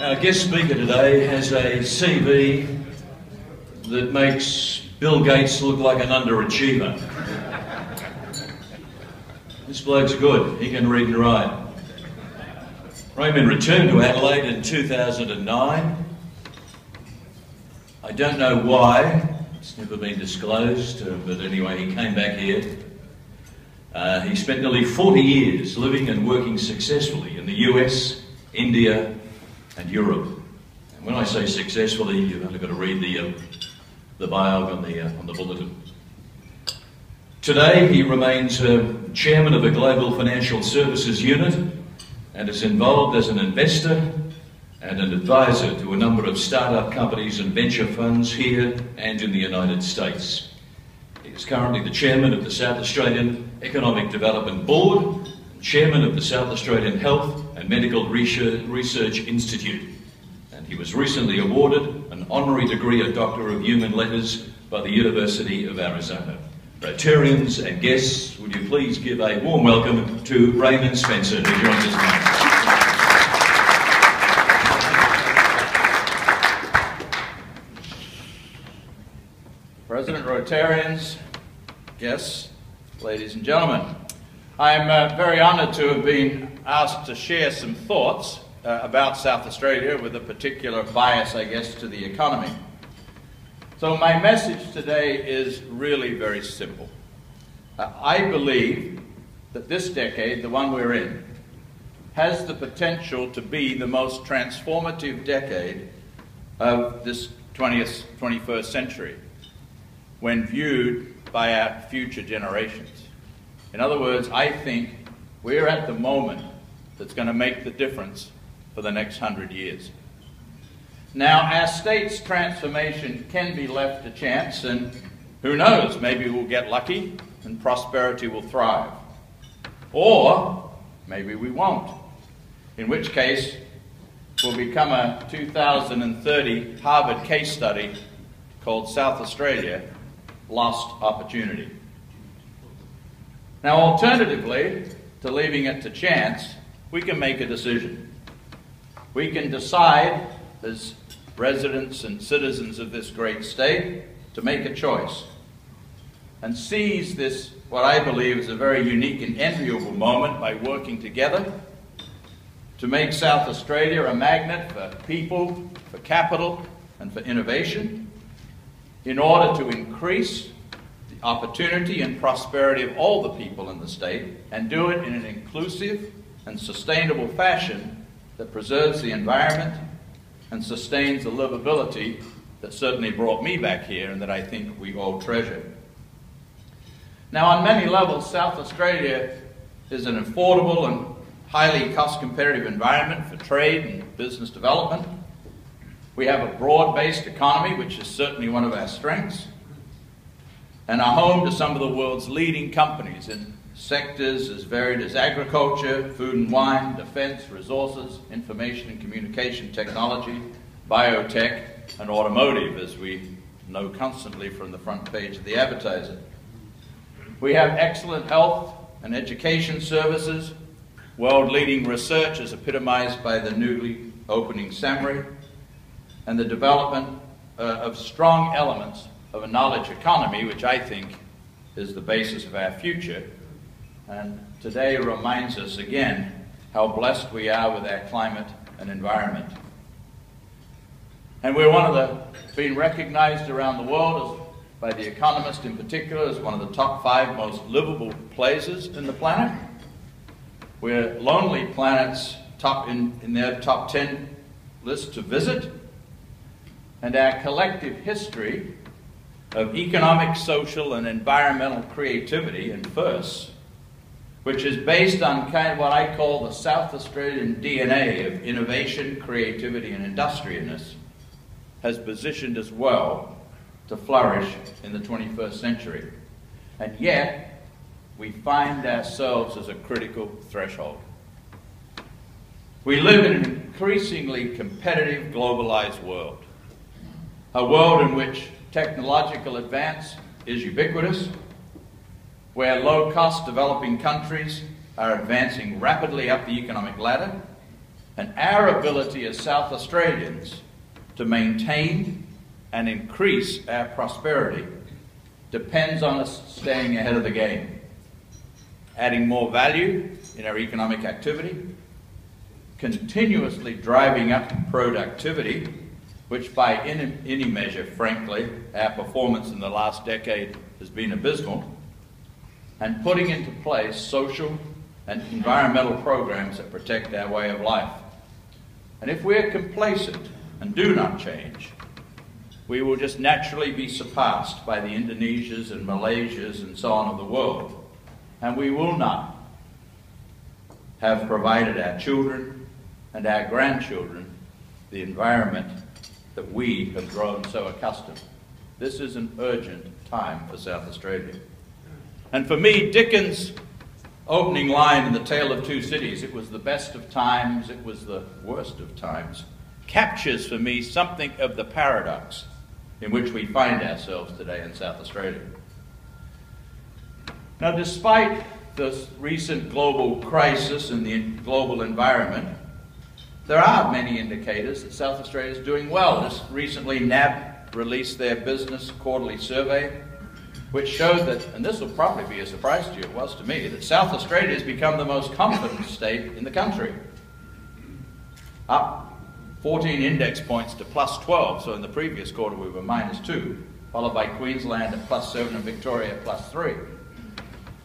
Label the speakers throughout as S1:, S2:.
S1: Our guest speaker today has a CV that makes Bill Gates look like an underachiever. This bloke's good, he can read and write. Raymond returned to Adelaide in 2009. I don't know why, it's never been disclosed, but anyway, he came back here. He spent nearly 40 years living and working successfully in the US, India and Europe. And when I say successfully, you've only got to read the bio on the bulletin. Today he remains chairman of a global financial services unit and is involved as an investor and an advisor to a number of startup companies and venture funds here and in the United States. He is currently the chairman of the South Australian Economic Development Board, chairman of the South Australian Health and Medical Research Institute, and he was recently awarded an honorary degree of Doctor of Human Letters by the University of Arizona. Rotarians and guests, would you please give a warm welcome to Raymond Spencer, who joins us tonight.
S2: President, Rotarians, guests, ladies and gentlemen, I'm very honoured to have been asked to share some thoughts about South Australia with a particular bias, I guess, to the economy. So my message today is really very simple. I believe that this decade, the one we're in, has the potential to be the most transformative decade of this 21st century when viewed by our future generations. In other words, I think we're at the moment that's going to make the difference for the next 100 years. Now, our state's transformation can be left to chance, and who knows, maybe we'll get lucky and prosperity will thrive. Or maybe we won't, in which case we'll become a 2030 Harvard case study called South Australia, Lost Opportunity. Now, alternatively to leaving it to chance, we can make a decision. We can decide as residents and citizens of this great state to make a choice and seize this, what I believe is a very unique and enviable moment, by working together to make South Australia a magnet for people, for capital and for innovation, in order to increase the opportunity and prosperity of all the people in the state, and do it in an inclusive and sustainable fashion that preserves the environment and sustains the livability that certainly brought me back here and that I think we all treasure. Now, on many levels, South Australia is an affordable and highly cost-competitive environment for trade and business development. We have a broad-based economy, which is certainly one of our strengths, and are home to some of the world's leading companies in sectors as varied as agriculture, food and wine, defense, resources, information and communication technology, biotech, and automotive, as we know constantly from the front page of the Advertiser. We have excellent health and education services, world-leading research as epitomized by the newly opening SAMRI, and the development of strong elements of a knowledge economy, which I think is the basis of our future, and today reminds us again how blessed we are with our climate and environment. And we're being recognized around the world by The Economist in particular as one of the top 5 most livable places in the planet. We're Lonely Planet's in their top 10 list to visit. And our collective history of economic, social, and environmental creativity and firsts, which is based on kind of what I call the South Australian DNA of innovation, creativity, and industriousness, has positioned us well to flourish in the 21st century. And yet, we find ourselves as a critical threshold. We live in an increasingly competitive, globalized world. A world in which technological advance is ubiquitous, where low-cost developing countries are advancing rapidly up the economic ladder, And our ability as South Australians to maintain and increase our prosperity depends on us staying ahead of the game, adding more value in our economic activity, continuously driving up productivity, which by any measure, frankly, our performance in the last decade has been abysmal, and putting into place social and environmental programs that protect our way of life. And if we're complacent and do not change, we will just naturally be surpassed by the Indonesias and Malaysias and so on of the world. And we will not have provided our children and our grandchildren the environment that we have grown so accustomed. This is an urgent time for South Australia. And for me, Dickens' opening line in The Tale of Two Cities, it was the best of times, it was the worst of times, captures for me something of the paradox in which we find ourselves today in South Australia. Now, despite the recent global crisis and the global environment, there are many indicators that South Australia is doing well. Just recently, NAB released their business quarterly survey, which showed that, and this will probably be a surprise to you, it was to me, that South Australia has become the most confident state in the country. Up 14 index points to plus 12, so in the previous quarter we were minus 2, followed by Queensland at plus 7 and Victoria at plus 3.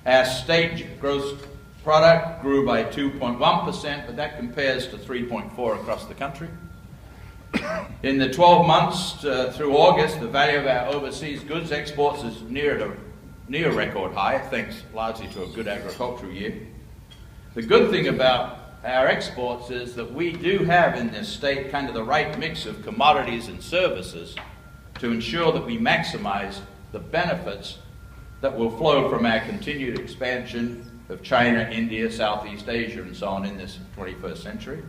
S2: Our state gross product grew by 2.1%, but that compares to 3.4 across the country. In the 12 months through August, the value of our overseas goods exports is near record high, thanks largely to a good agricultural year. The good thing about our exports is that we do have in this state kind of the right mix of commodities and services to ensure that we maximize the benefits that will flow from our continued expansion of China, India, Southeast Asia, and so on in this 21st century.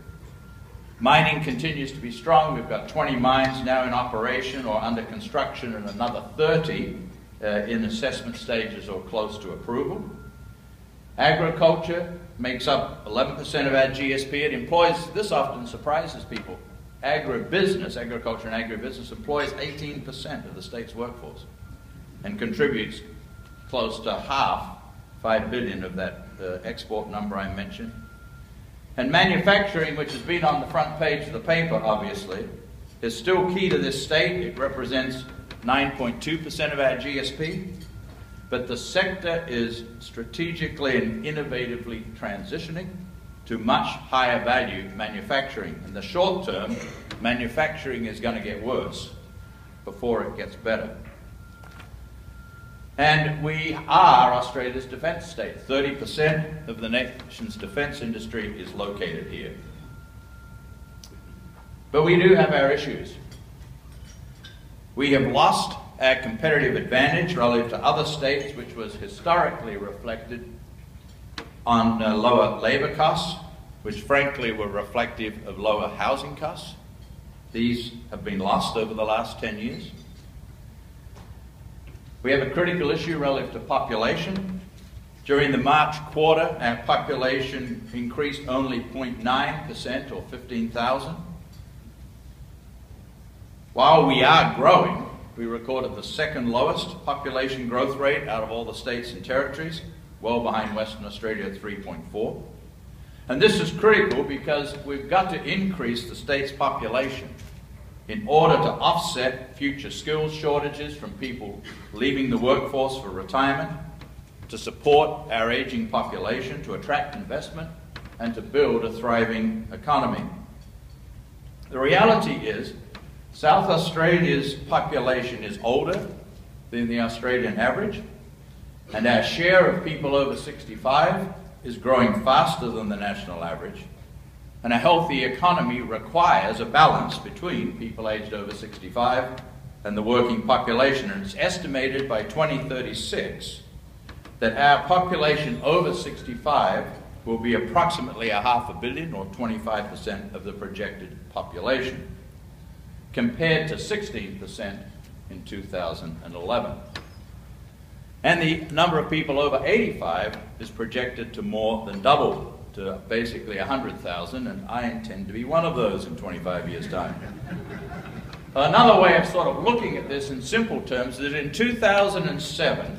S2: Mining continues to be strong. We've got 20 mines now in operation or under construction and another 30 in assessment stages or close to approval. Agriculture makes up 11% of our GSP. It employs, this often surprises people, agribusiness, agriculture and agribusiness employs 18% of the state's workforce and contributes close to half, 5 billion of that export number I mentioned. And manufacturing, which has been on the front page of the paper, obviously, is still key to this state. It represents 9.2% of our GSP. But the sector is strategically and innovatively transitioning to much higher value manufacturing. In the short term, manufacturing is going to get worse before it gets better. And we are Australia's defence state. 30% of the nation's defence industry is located here. But we do have our issues. We have lost our competitive advantage relative to other states, which was historically reflected on lower labour costs, which frankly were reflective of lower housing costs. These have been lost over the last 10 years. We have a critical issue relative to population. During the March quarter, our population increased only 0.9% or 15,000. While we are growing, we recorded the second lowest population growth rate out of all the states and territories, well behind Western Australia at 3.4. And this is critical because we've got to increase the state's population in order to offset future skills shortages from people leaving the workforce for retirement, to support our aging population, to attract investment, and to build a thriving economy. The reality is, South Australia's population is older than the Australian average, and our share of people over 65 is growing faster than the national average. And a healthy economy requires a balance between people aged over 65 and the working population. And it's estimated by 2036 that our population over 65 will be approximately 500 million, or 25% of the projected population, compared to 16% in 2011. And the number of people over 85 is projected to more than double to basically 100,000, and I intend to be one of those in 25 years' time. Another way of sort of looking at this in simple terms is that in 2007,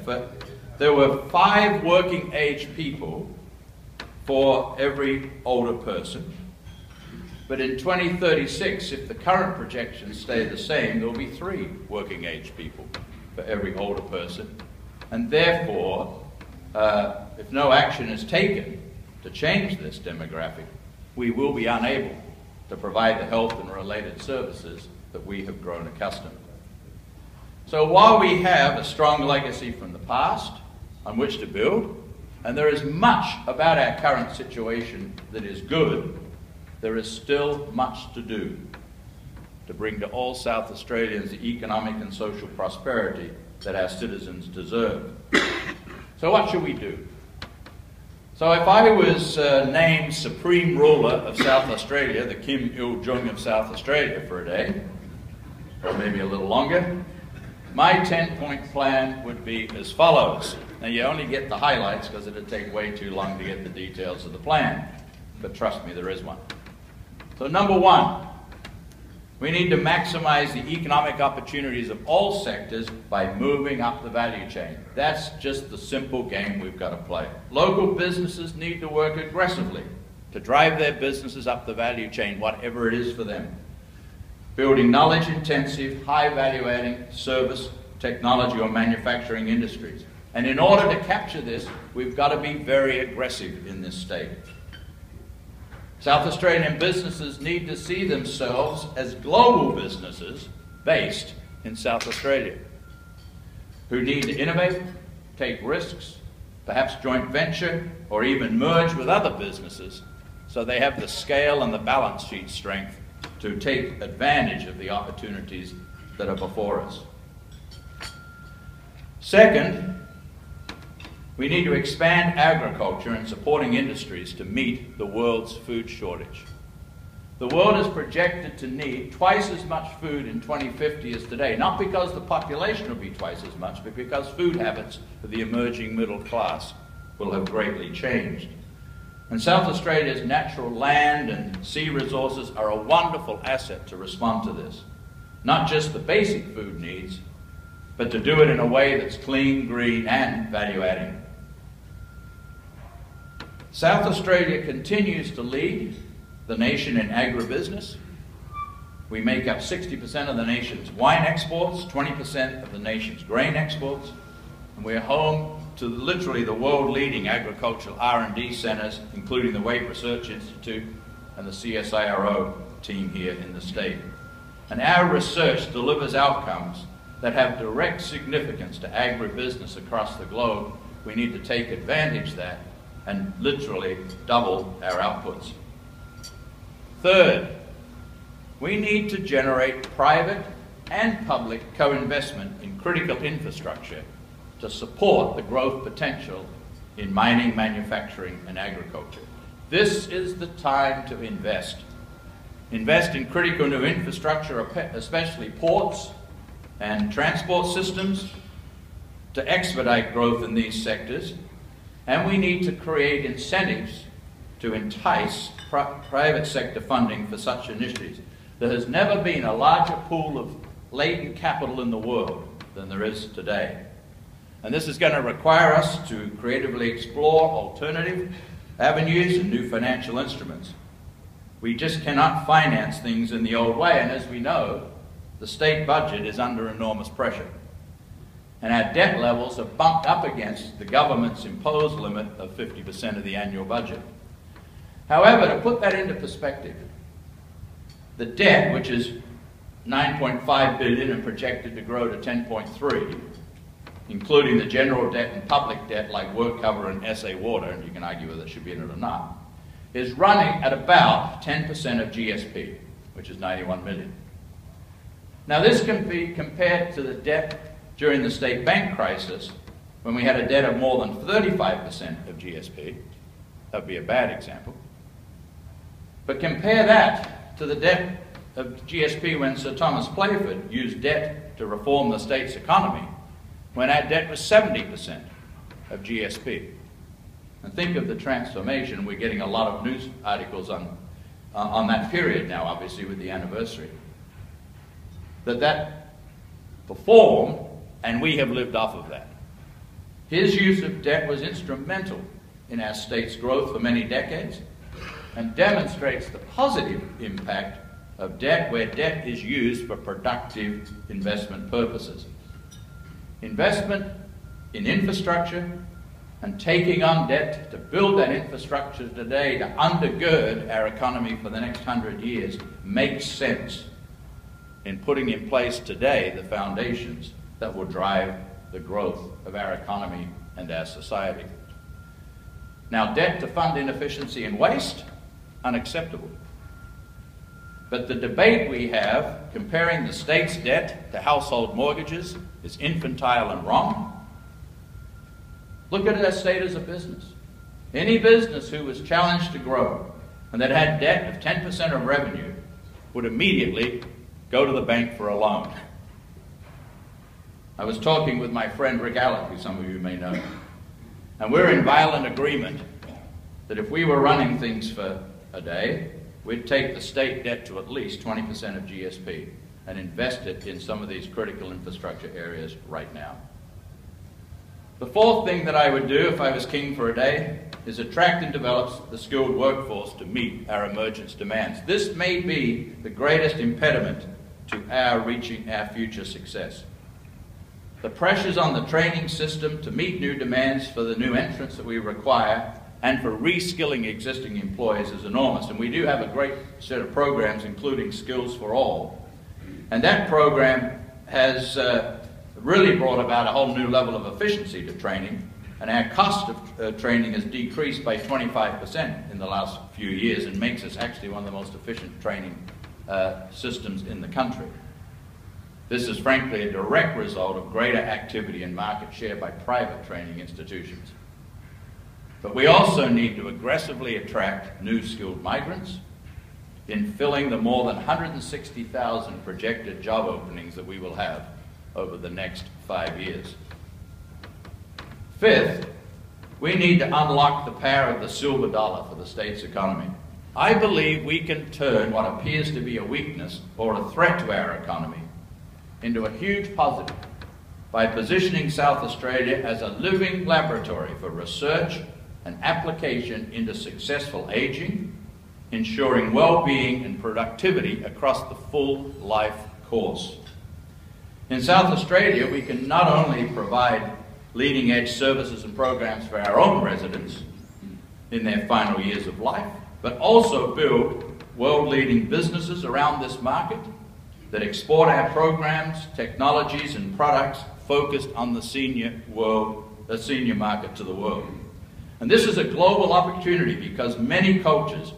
S2: there were 5 working age people for every older person. But in 2036, if the current projections stay the same, there will be 3 working age people for every older person. And therefore, if no action is taken to change this demographic, we will be unable to provide the health and related services that we have grown accustomed. So while we have a strong legacy from the past on which to build, and there is much about our current situation that is good, there is still much to do to bring to all South Australians the economic and social prosperity that our citizens deserve. So what should we do? So if I was named Supreme Ruler of South Australia, the Kim Il-jung of South Australia for a day, or maybe a little longer, my 10-point plan would be as follows. Now you only get the highlights because it would take way too long to get the details of the plan, but trust me, there is one. So number 1, we need to maximize the economic opportunities of all sectors by moving up the value chain. That's just the simple game we've got to play. Local businesses need to work aggressively to drive their businesses up the value chain, whatever it is for them. Building knowledge-intensive, high-value-adding service, technology or manufacturing industries. And in order to capture this, we've got to be very aggressive in this state. South Australian businesses need to see themselves as global businesses based in South Australia, who need to innovate, take risks, perhaps joint venture, or even merge with other businesses so they have the scale and the balance sheet strength to take advantage of the opportunities that are before us. Second, we need to expand agriculture and supporting industries to meet the world's food shortage. The world is projected to need twice as much food in 2050 as today, not because the population will be twice as much, but because food habits of the emerging middle class will have greatly changed. And South Australia's natural land and sea resources are a wonderful asset to respond to this. Not just the basic food needs, but to do it in a way that's clean, green, and value-adding. South Australia continues to lead the nation in agribusiness. We make up 60% of the nation's wine exports, 20% of the nation's grain exports, and we're home to literally the world-leading agricultural R&D centres, including the Weight Research Institute and the CSIRO team here in the state. And our research delivers outcomes that have direct significance to agribusiness across the globe. We need to take advantage of that and literally double our outputs. Third, we need to generate private and public co-investment in critical infrastructure to support the growth potential in mining, manufacturing, and agriculture. This is the time to invest. Invest in critical new infrastructure, especially ports and transport systems, to expedite growth in these sectors. And we need to create incentives to entice private sector funding for such initiatives. There has never been a larger pool of latent capital in the world than there is today. And this is going to require us to creatively explore alternative avenues and new financial instruments. We just cannot finance things in the old way, and as we know, the state budget is under enormous pressure. And our debt levels are bumped up against the government's imposed limit of 50% of the annual budget. However, to put that into perspective, the debt, which is $9.5 billion and projected to grow to $10.3, including the general debt and public debt like work cover and SA Water, and you can argue whether it should be in it or not, is running at about 10% of GSP, which is $91 million. Now this can be compared to the debt during the state bank crisis, when we had a debt of more than 35% of GSP. That would be a bad example. But compare that to the debt of GSP when Sir Thomas Playford used debt to reform the state's economy, when our debt was 70% of GSP. And think of the transformation. We're getting a lot of news articles on that period now, obviously, with the anniversary. That performed, and we have lived off of that. His use of debt was instrumental in our state's growth for many decades and demonstrates the positive impact of debt where debt is used for productive investment purposes. Investment in infrastructure and taking on debt to build that infrastructure today to undergird our economy for the next 100 years makes sense in putting in place today the foundations that will drive the growth of our economy and our society. Now, debt to fund inefficiency and waste, unacceptable. But the debate we have comparing the state's debt to household mortgages is infantile and wrong. Look at our state as a business. Any business who was challenged to grow and that had debt of 10% of revenue would immediately go to the bank for a loan. I was talking with my friend Rick Allen, who some of you may know, and we're in violent agreement that if we were running things for a day, we'd take the state debt to at least 20% of GSP and invest it in some of these critical infrastructure areas right now. The fourth thing that I would do if I was king for a day is attract and develop the skilled workforce to meet our emergence demands. This may be the greatest impediment to our reaching our future success. The pressures on the training system to meet new demands for the new entrants that we require and for reskilling existing employees is enormous. And we do have a great set of programs, including Skills for All. And that program has really brought about a whole new level of efficiency to training. And our cost of training has decreased by 25% in the last few years and makes us actually one of the most efficient training systems in the country. This is frankly a direct result of greater activity and market share by private training institutions. But we also need to aggressively attract new skilled migrants in filling the more than 160,000 projected job openings that we will have over the next 5 years. Fifth, we need to unlock the power of the silver dollar for the state's economy. I believe we can turn what appears to be a weakness or a threat to our economy into a huge positive by positioning South Australia as a living laboratory for research and application into successful aging, ensuring well-being and productivity across the full life course. In South Australia, we can not only provide leading-edge services and programs for our own residents in their final years of life, but also build world-leading businesses around this market that export our programs, technologies, and products focused on the senior market to the world. And this is a global opportunity because many cultures,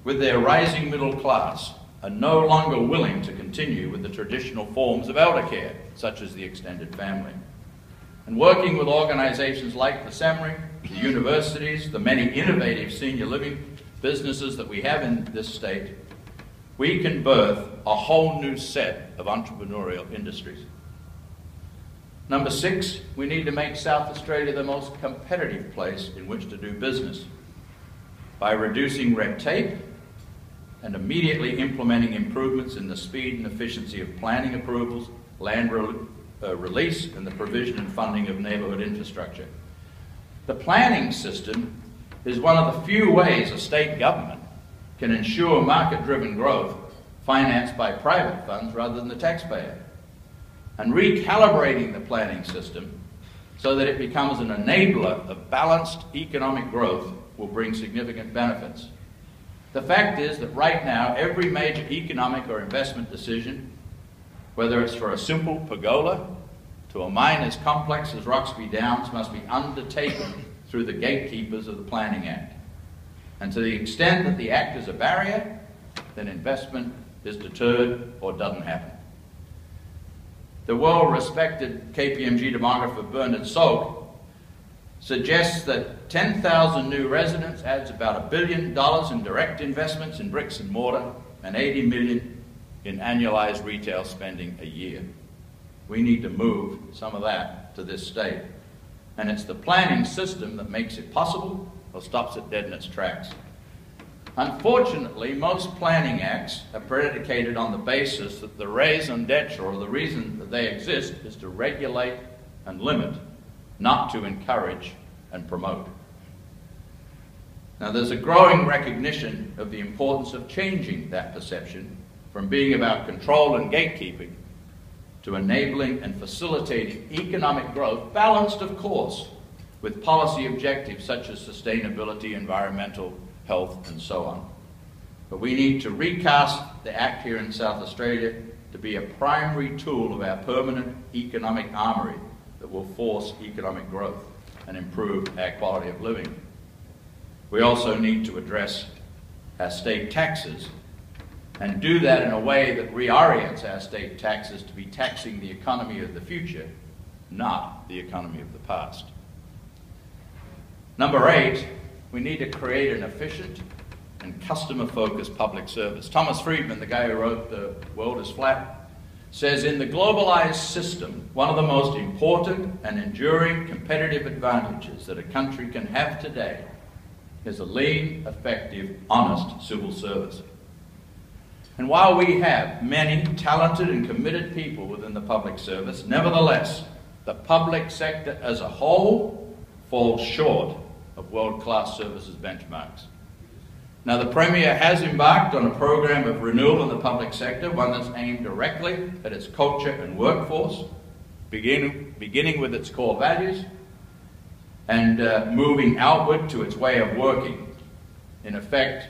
S2: with their rising middle class, are no longer willing to continue with the traditional forms of elder care, such as the extended family. And working with organisations like the SEMRI, the universities, the many innovative senior living businesses that we have in this state, we can birth a whole new set of entrepreneurial industries. Number 6, we need to make South Australia the most competitive place in which to do business by reducing red tape and immediately implementing improvements in the speed and efficiency of planning approvals, land release, and the provision and funding of neighbourhood infrastructure. The planning system is one of the few ways a state government can ensure market-driven growth financed by private funds rather than the taxpayer. And recalibrating the planning system so that it becomes an enabler of balanced economic growth will bring significant benefits. The fact is that right now, every major economic or investment decision, whether it's for a simple pergola to a mine as complex as Roxby Downs, must be undertaken through the gatekeepers of the Planning Act. And to the extent that the Act is a barrier, then investment is deterred or doesn't happen. The well-respected KPMG demographer Bernard Salk suggests that 10,000 new residents adds about $1 billion in direct investments in bricks and mortar and $80 million in annualized retail spending a year. We need to move some of that to this state. And it's the planning system that makes it possible or stops it dead in its tracks. Unfortunately, most planning acts are predicated on the basis that the raison d'etre, or the reason that they exist, is to regulate and limit, not to encourage and promote. Now, there's a growing recognition of the importance of changing that perception from being about control and gatekeeping to enabling and facilitating economic growth, balanced, of course, with policy objectives such as sustainability, environmental, health, and so on. But we need to recast the Act here in South Australia to be a primary tool of our permanent economic armoury that will force economic growth and improve our quality of living. We also need to address our state taxes and do that in a way that reorients our state taxes to be taxing the economy of the future, not the economy of the past. Number 8, we need to create an efficient and customer-focused public service. Thomas Friedman, the guy who wrote The World is Flat, says, in the globalized system, one of the most important and enduring competitive advantages that a country can have today is a lean, effective, honest civil service. And while we have many talented and committed people within the public service, nevertheless, the public sector as a whole falls short of world-class services benchmarks. Now, the Premier has embarked on a program of renewal in the public sector, one that's aimed directly at its culture and workforce, beginning with its core values and moving outward to its way of working. In effect,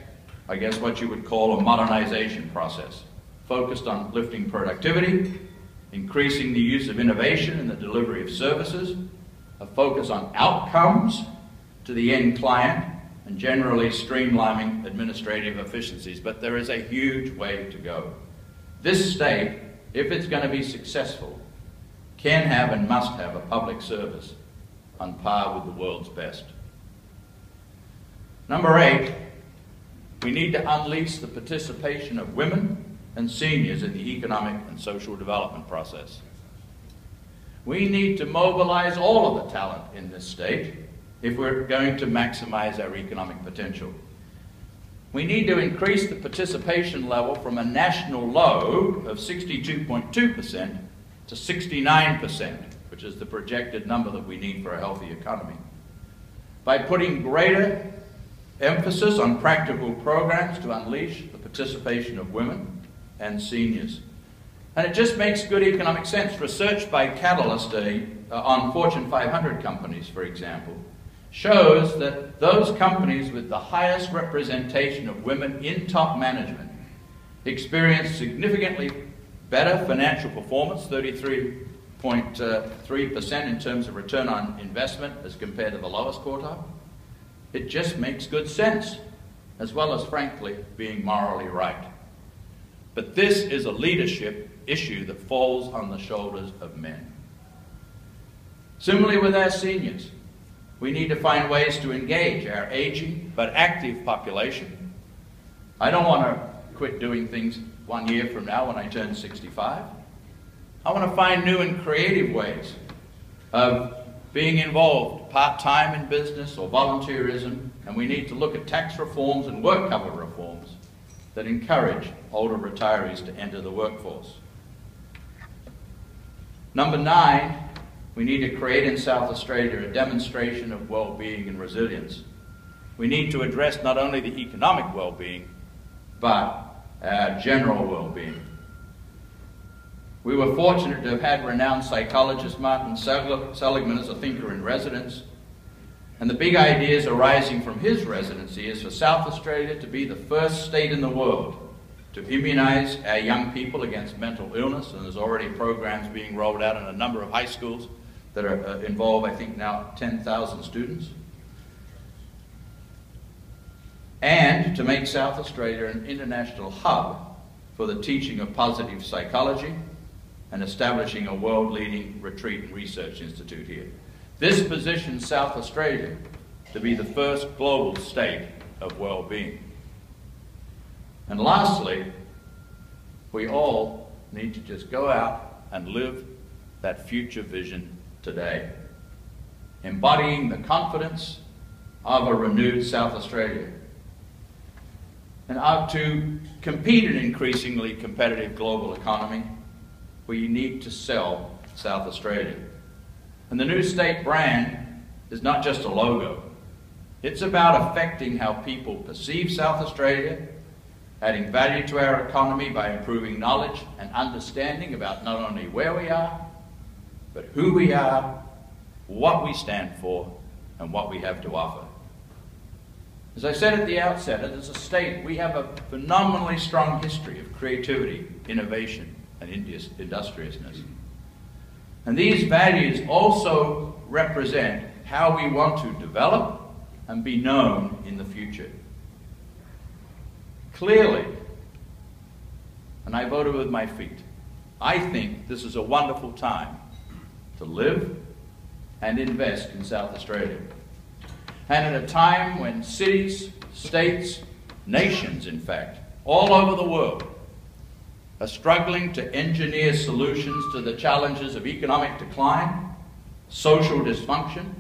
S2: I guess what you would call a modernization process, focused on lifting productivity, increasing the use of innovation in the delivery of services, a focus on outcomes to the end client, and generally streamlining administrative efficiencies. But there is a huge way to go. This state, if it's going to be successful, can have and must have a public service on par with the world's best. Number 8, we need to unleash the participation of women and seniors in the economic and social development process. We need to mobilize all of the talent in this state if we're going to maximize our economic potential. We need to increase the participation level from a national low of 62.2% to 69%, which is the projected number that we need for a healthy economy, by putting greater emphasis on practical programs to unleash the participation of women and seniors. And it just makes good economic sense. Research by Catalyst on Fortune 500 companies, for example, shows that those companies with the highest representation of women in top management experience significantly better financial performance, 33.3% in terms of return on investment as compared to the lowest quartile. It just makes good sense, as well as, frankly, being morally right. But this is a leadership issue that falls on the shoulders of men. Similarly with our seniors, we need to find ways to engage our aging but active population. I don't want to quit doing things 1 year from now when I turn 65. I want to find new and creative ways of being involved part-time in business or volunteerism, and we need to look at tax reforms and work cover reforms that encourage older retirees to enter the workforce. Number 9, we need to create in South Australia a demonstration of well-being and resilience. We need to address not only the economic well-being, but our general well-being. We were fortunate to have had renowned psychologist Martin Seligman as a thinker in residence, and the big ideas arising from his residency is for South Australia to be the first state in the world to immunise our young people against mental illness, and there's already programs being rolled out in a number of high schools that are involve, I think, now 10,000 students. And to make South Australia an international hub for the teaching of positive psychology and establishing a world-leading retreat and research institute here. This positions South Australia to be the first global state of well-being. And lastly, we all need to just go out and live that future vision today. embodying the confidence of a renewed South Australia. And to compete in an increasingly competitive global economy, we need to sell South Australia. And the new state brand is not just a logo. It's about affecting how people perceive South Australia, adding value to our economy by improving knowledge and understanding about not only where we are, but who we are, what we stand for, and what we have to offer. As I said at the outset, as a state, we have a phenomenally strong history of creativity, innovation, and industriousness. And these values also represent how we want to develop and be known in the future. Clearly, and I voted with my feet, I think this is a wonderful time to live and invest in South Australia. And at a time when cities, states, nations, in fact, all over the world are struggling to engineer solutions to the challenges of economic decline, social dysfunction,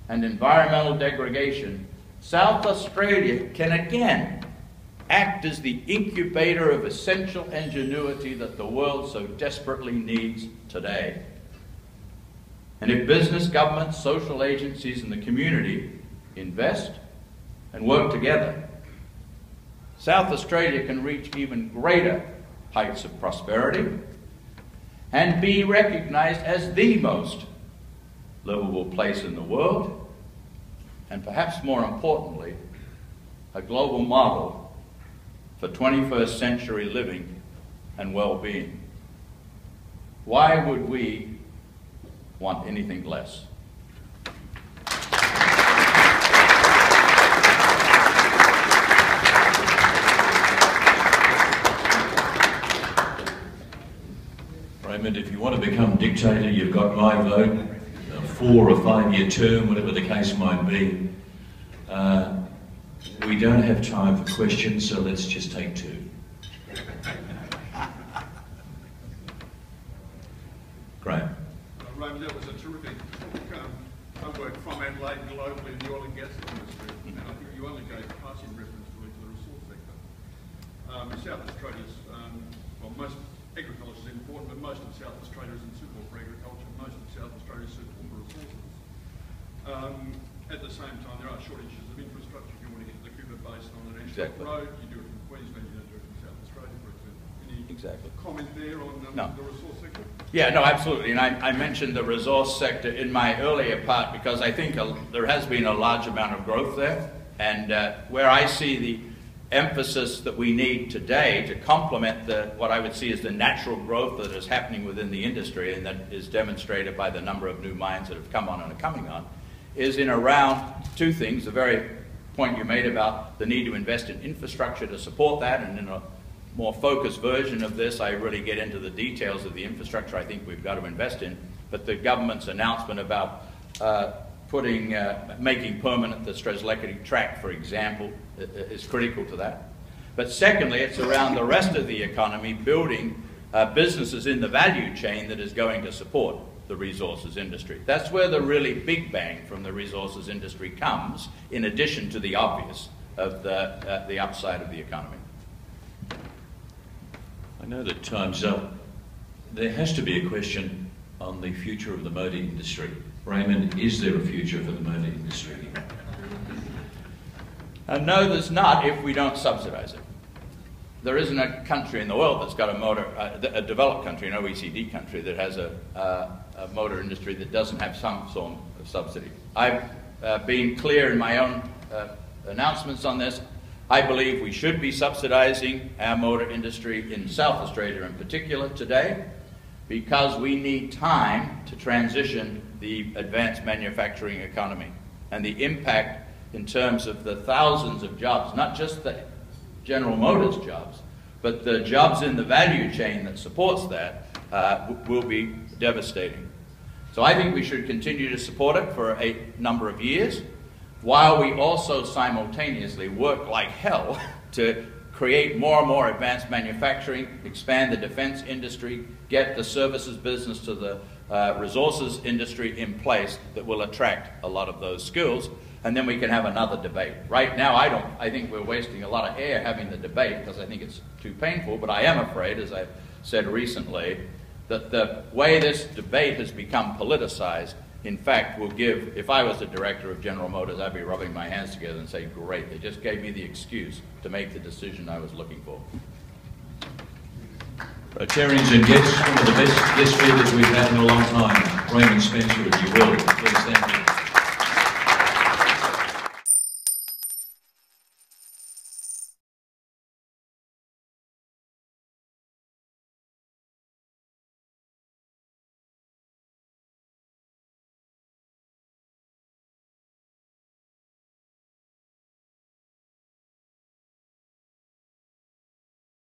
S2: and environmental degradation, South Australia can again act as the incubator of essential ingenuity that the world so desperately needs today. And if business, government, social agencies, and the community invest and work together, South Australia can reach even greater heights of prosperity and be recognised as the most livable place in the world, and perhaps more importantly, a global model for 21st century living and well-being. Why would we want anything less?
S1: Raymond, if you want to become dictator, you've got my vote, a 4 or 5 year term, whatever the case might be. We don't have time for questions, so let's just take 2. Great.
S3: Raymond, that was a terrific talk. I work from Adelaide globally in the oil and gas industry, and I think you only gave passing reference to the resource sector. South Australia's, well, most agriculture is important, but most of South Australia isn't suitable for agriculture. Most of South Australia is suitable for resources. At the same time, there are shortages of infrastructure. If you want to get to the Cooper Basin on an national road, you do it from Queensland, you don't do it from South Australia, for example. Any comment there on the resource sector?
S2: Yeah, no, absolutely. And I mentioned the resource sector in my earlier part because I think there has been a large amount of growth there. And where I see the emphasis that we need today to complement what I would see as the natural growth that is happening within the industry, and that is demonstrated by the number of new mines that have come on and are coming on, is in around 2 things. The very point you made about the need to invest in infrastructure to support that, and in a more focused version of this, I really get into the details of the infrastructure I think we've got to invest in. But the government's announcement about making permanent the Strzelecki track, for example, is critical to that. But secondly, it's around the rest of the economy, building businesses in the value chain that is going to support the resources industry. That's where the really big bang from the resources industry comes, in addition to the obvious of the upside of the economy.
S1: I know that time's up. There has to be a question on the future of the motor industry. Raymond, is there a future for the motor industry?
S2: No, there's not if we don't subsidise it. There isn't a country in the world that's got a developed country, an OECD country, that has a motor industry that doesn't have some form of subsidy. I've been clear in my own announcements on this. I believe we should be subsidising our motor industry in South Australia in particular today, because we need time to transition the advanced manufacturing economy, and the impact in terms of the thousands of jobs, not just the General Motors jobs, but the jobs in the value chain that supports that will be devastating. So I think we should continue to support it for a number of years, while we also simultaneously work like hell to create more and more advanced manufacturing, expand the defence industry, get the services business to the resources industry in place that will attract a lot of those skills, and then we can have another debate. Right now, I think we're wasting a lot of air having the debate because I think it's too painful, but I am afraid, as I've said recently, that the way this debate has become politicized, in fact, will give, if I was the director of General Motors, I'd be rubbing my hands together and saying, great, they just gave me the excuse to make the decision I was looking for.
S1: Rotarians and guests, one of the best guest speakers we've had in a long time, Raymond Spencer, if you will. Please thank you.